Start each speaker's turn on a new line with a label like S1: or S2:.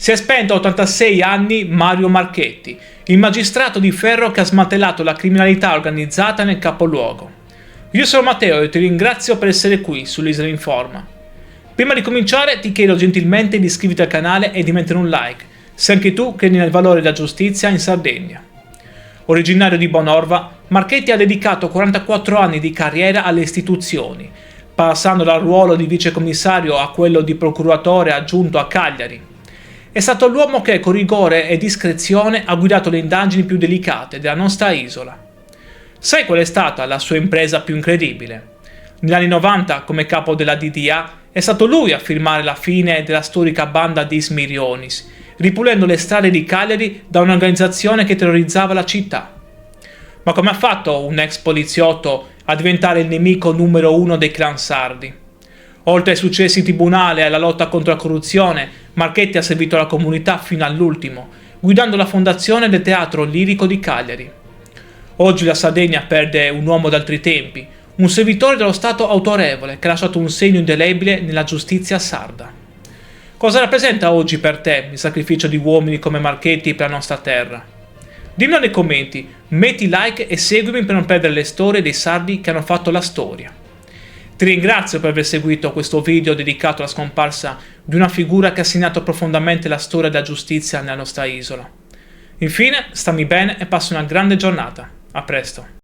S1: Si è spento a 86 anni Mario Marchetti, il magistrato di ferro che ha smantellato la criminalità organizzata nel capoluogo. Io sono Matteo e ti ringrazio per essere qui sull'Isola Informa. Prima di cominciare ti chiedo gentilmente di iscriverti al canale e di mettere un like, se anche tu credi nel valore della giustizia in Sardegna. Originario di Bonorva, Marchetti ha dedicato 44 anni di carriera alle istituzioni, passando dal ruolo di vicecommissario a quello di procuratore aggiunto a Cagliari. È stato l'uomo che con rigore e discrezione ha guidato le indagini più delicate della nostra isola. Sai qual è stata la sua impresa più incredibile? Negli anni 90, come capo della DDA, è stato lui a firmare la fine della storica banda di Smirionis, ripulendo le strade di Cagliari da un'organizzazione che terrorizzava la città. Ma come ha fatto un ex poliziotto a diventare il nemico numero uno dei clan sardi? Oltre ai successi in tribunale e alla lotta contro la corruzione, Marchetti ha servito la comunità fino all'ultimo, guidando la fondazione del Teatro Lirico di Cagliari. Oggi la Sardegna perde un uomo d'altri tempi, un servitore dello Stato autorevole che ha lasciato un segno indelebile nella giustizia sarda. Cosa rappresenta oggi per te il sacrificio di uomini come Marchetti per la nostra terra? Dimmelo nei commenti, metti like e seguimi per non perdere le storie dei sardi che hanno fatto la storia. Ti ringrazio per aver seguito questo video dedicato alla scomparsa di una figura che ha segnato profondamente la storia della giustizia nella nostra isola. Infine, stammi bene e passi una grande giornata. A presto.